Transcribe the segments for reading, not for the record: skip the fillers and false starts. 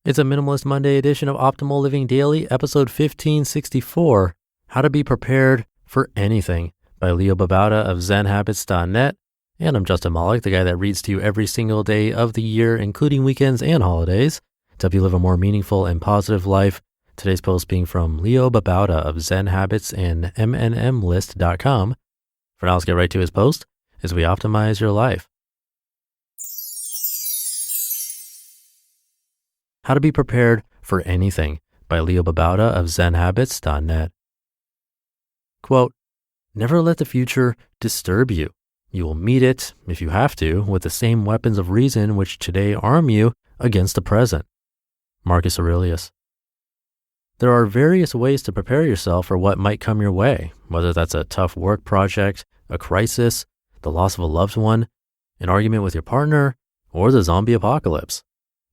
It's a Minimalist Monday edition of Optimal Living Daily, episode 1564, How to Be Prepared for Anything by Babauta of Zen Habits.net. And I'm Justin Malik, the guy that reads to you every single day of the year, including weekends and holidays, to help you live a more meaningful and positive life. Today's post being from Babauta of Zen Habits and mnmlist.com. For now, let's get right to his post as we optimize your life. How to Be Prepared for Anything by Babauta of Zen Habits.net. Quote, "Never let the future disturb you. You will meet it, if you have to, with the same weapons of reason which today arm you against the present." Marcus Aurelius. There are various ways to prepare yourself for what might come your way, whether that's a tough work project, a crisis, the loss of a loved one, an argument with your partner, or the zombie apocalypse.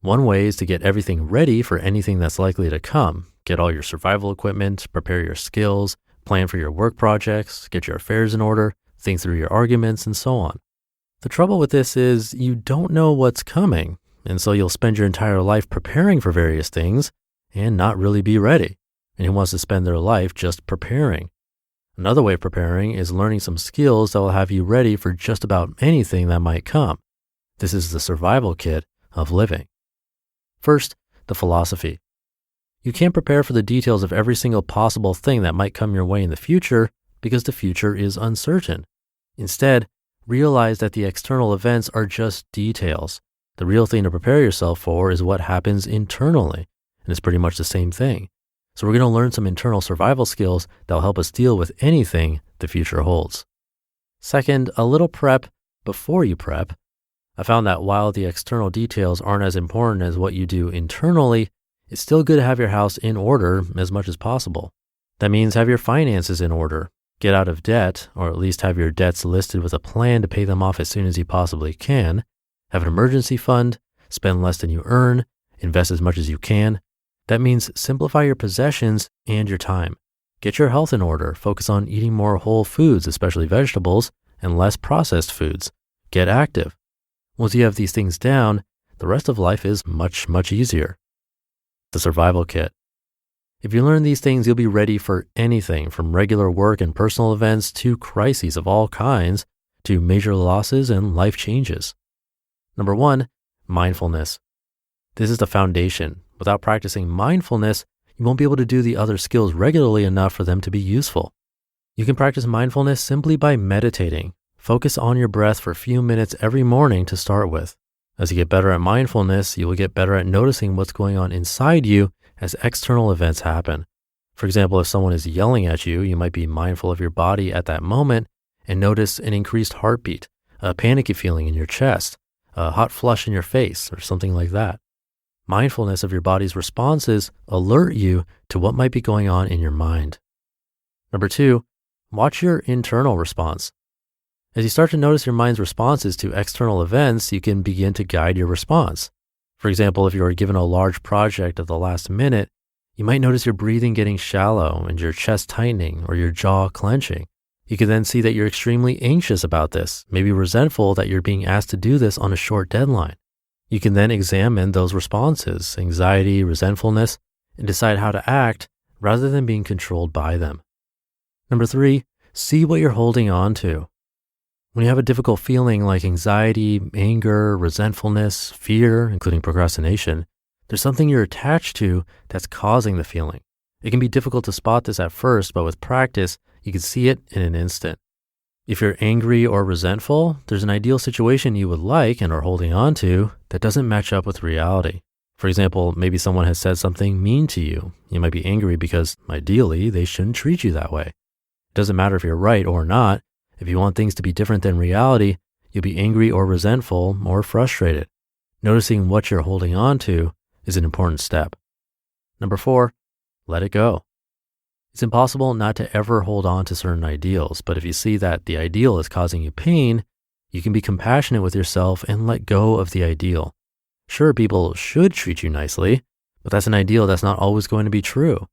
One way is to get everything ready for anything that's likely to come. Get all your survival equipment, prepare your skills, plan for your work projects, get your affairs in order, think through your arguments, and so on. The trouble with this is you don't know what's coming, and so you'll spend your entire life preparing for various things and not really be ready. And who wants to spend their life just preparing? Another way of preparing is learning some skills that will have you ready for just about anything that might come. This is the survival kit of living. First, the philosophy. You can't prepare for the details of every single possible thing that might come your way in the future because the future is uncertain. Instead, realize that the external events are just details. The real thing to prepare yourself for is what happens internally, and it's pretty much the same thing. So we're going to learn some internal survival skills that will help us deal with anything the future holds. Second, a little prep before you prep. I found that while the external details aren't as important as what you do internally, it's still good to have your house in order as much as possible. That means have your finances in order, get out of debt, or at least have your debts listed with a plan to pay them off as soon as you possibly can, have an emergency fund, spend less than you earn, invest as much as you can. That means simplify your possessions and your time. Get your health in order, focus on eating more whole foods, especially vegetables, and less processed foods. Get active. Once you have these things down, the rest of life is much, much easier. The survival kit. If you learn these things, you'll be ready for anything from regular work and personal events to crises of all kinds to major losses and life changes. Number 1, mindfulness. This is the foundation. Without practicing mindfulness, you won't be able to do the other skills regularly enough for them to be useful. You can practice mindfulness simply by meditating. Focus on your breath for a few minutes every morning to start with. As you get better at mindfulness, you will get better at noticing what's going on inside you as external events happen. For example, if someone is yelling at you, you might be mindful of your body at that moment and notice an increased heartbeat, a panicky feeling in your chest, a hot flush in your face, or something like that. Mindfulness of your body's responses alert you to what might be going on in your mind. Number 2, watch your internal response. As you start to notice your mind's responses to external events, you can begin to guide your response. For example, if you are given a large project at the last minute, you might notice your breathing getting shallow and your chest tightening or your jaw clenching. You can then see that you're extremely anxious about this, maybe resentful that you're being asked to do this on a short deadline. You can then examine those responses, anxiety, resentfulness, and decide how to act rather than being controlled by them. Number 3, see what you're holding on to. When you have a difficult feeling like anxiety, anger, resentfulness, fear, including procrastination, there's something you're attached to that's causing the feeling. It can be difficult to spot this at first, but with practice, you can see it in an instant. If you're angry or resentful, there's an ideal situation you would like and are holding on to that doesn't match up with reality. For example, maybe someone has said something mean to you. You might be angry because ideally they shouldn't treat you that way. It doesn't matter if you're right or not. If you want things to be different than reality, you'll be angry or resentful or frustrated. Noticing what you're holding on to is an important step. Number 4, let it go. It's impossible not to ever hold on to certain ideals, but if you see that the ideal is causing you pain, you can be compassionate with yourself and let go of the ideal. Sure, people should treat you nicely, but that's an ideal that's not always going to be true.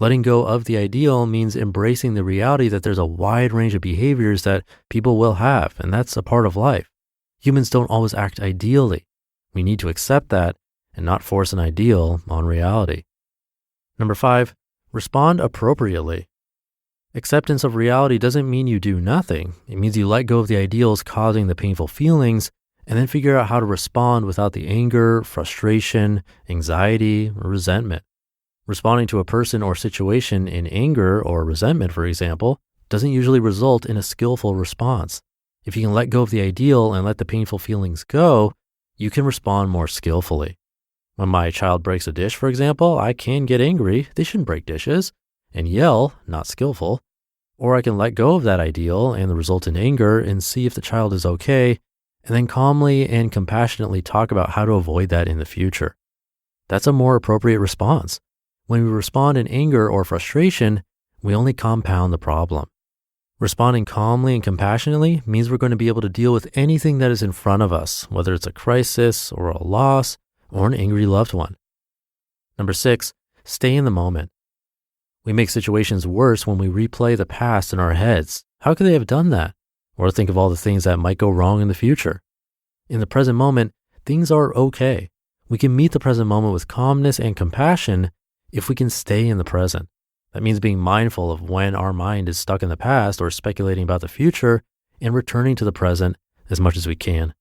Letting go of the ideal means embracing the reality that there's a wide range of behaviors that people will have, and that's a part of life. Humans don't always act ideally. We need to accept that and not force an ideal on reality. Number 5, respond appropriately. Acceptance of reality doesn't mean you do nothing. It means you let go of the ideals causing the painful feelings and then figure out how to respond without the anger, frustration, anxiety, or resentment. Responding to a person or situation in anger or resentment, for example, doesn't usually result in a skillful response. If you can let go of the ideal and let the painful feelings go, you can respond more skillfully. When my child breaks a dish, for example, I can get angry, they shouldn't break dishes, and yell, not skillful. Or I can let go of that ideal and the resultant anger and see if the child is okay, and then calmly and compassionately talk about how to avoid that in the future. That's a more appropriate response. When we respond in anger or frustration, we only compound the problem. Responding calmly and compassionately means we're going to be able to deal with anything that is in front of us, whether it's a crisis or a loss or an angry loved one. Number 6, stay in the moment. We make situations worse when we replay the past in our heads. How could they have done that? Or think of all the things that might go wrong in the future. In the present moment, things are okay. We can meet the present moment with calmness and compassion if we can stay in the present. That means being mindful of when our mind is stuck in the past or speculating about the future and returning to the present as much as we can.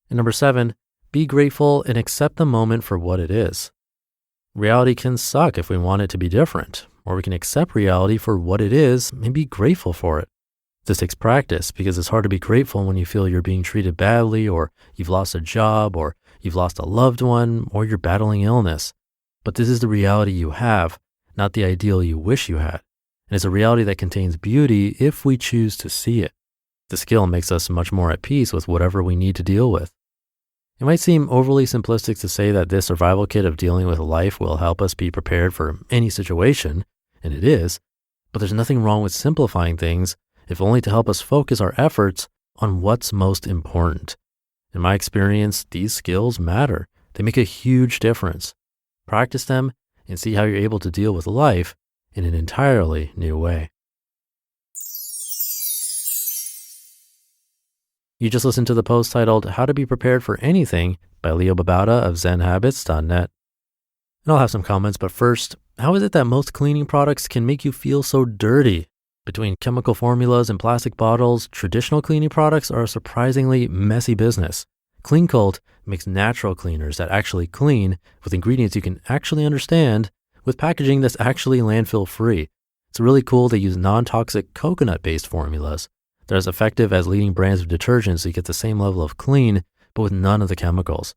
And number 7, be grateful and accept the moment for what it is. Reality can suck if we want it to be different, or we can accept reality for what it is and be grateful for it. This takes practice because it's hard to be grateful when you feel you're being treated badly, or you've lost a job, or you've lost a loved one, or you're battling illness. But this is the reality you have, not the ideal you wish you had. And it's a reality that contains beauty if we choose to see it. The skill makes us much more at peace with whatever we need to deal with. It might seem overly simplistic to say that this survival kit of dealing with life will help us be prepared for any situation, and it is, but there's nothing wrong with simplifying things, if only to help us focus our efforts on what's most important. In my experience, these skills matter. They make a huge difference. Practice them and see how you're able to deal with life in an entirely new way. You just listened to the post titled How to Be Prepared for Anything by Babauta of Zen Habits.net. And I'll have some comments, but first, how is it that most cleaning products can make you feel so dirty? Between chemical formulas and plastic bottles, traditional cleaning products are a surprisingly messy business. Clean Cult makes natural cleaners that actually clean with ingredients you can actually understand with packaging that's actually landfill free. It's really cool they use non-toxic coconut-based formulas. They're as effective as leading brands of detergents, so you get the same level of clean, but with none of the chemicals.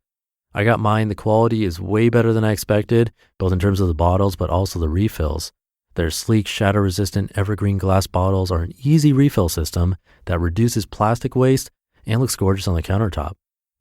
I got mine. The quality is way better than I expected, both in terms of the bottles, but also the refills. Their sleek, shatter-resistant evergreen glass bottles are an easy refill system that reduces plastic waste and looks gorgeous on the countertop.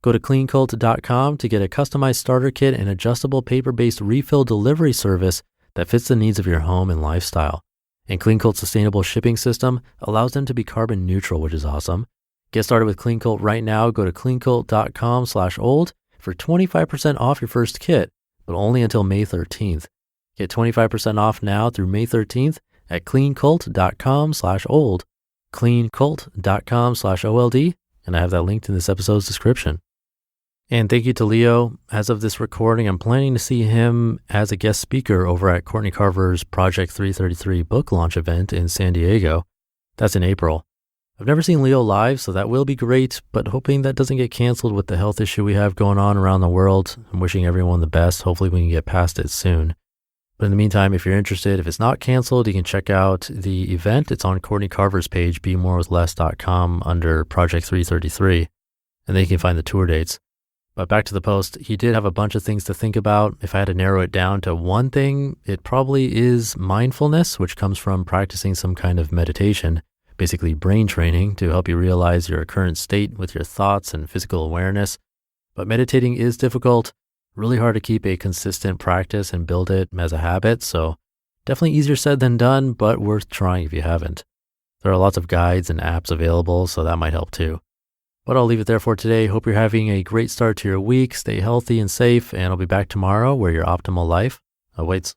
Go to cleancult.com to get a customized starter kit and adjustable paper-based refill delivery service that fits the needs of your home and lifestyle. And Clean Cult's sustainable shipping system allows them to be carbon neutral, which is awesome. Get started with Clean Cult right now. Go to cleancult.com/old for 25% off your first kit, but only until May 13th. Get 25% off now through May 13th at cleancult.com/old, cleancult.com/OLD, and I have that linked in this episode's description. And thank you to Leo. As of this recording, I'm planning to see him as a guest speaker over at Courtney Carver's Project 333 book launch event in San Diego. That's in April. I've never seen Leo live, so that will be great, but hoping that doesn't get canceled with the health issue we have going on around the world. I'm wishing everyone the best. Hopefully we can get past it soon. But in the meantime, if you're interested, if it's not canceled, you can check out the event. It's on Courtney Carver's page, BeMoreWithLess.com, under Project 333, and then you can find the tour dates. But back to the post, he did have a bunch of things to think about. If I had to narrow it down to one thing, it probably is mindfulness, which comes from practicing some kind of meditation, basically brain training to help you realize your current state with your thoughts and physical awareness. But meditating is difficult, really hard to keep a consistent practice and build it as a habit. So definitely easier said than done, but worth trying if you haven't. There are lots of guides and apps available, so that might help too. But I'll leave it there for today. Hope you're having a great start to your week. Stay healthy and safe, and I'll be back tomorrow where your optimal life awaits.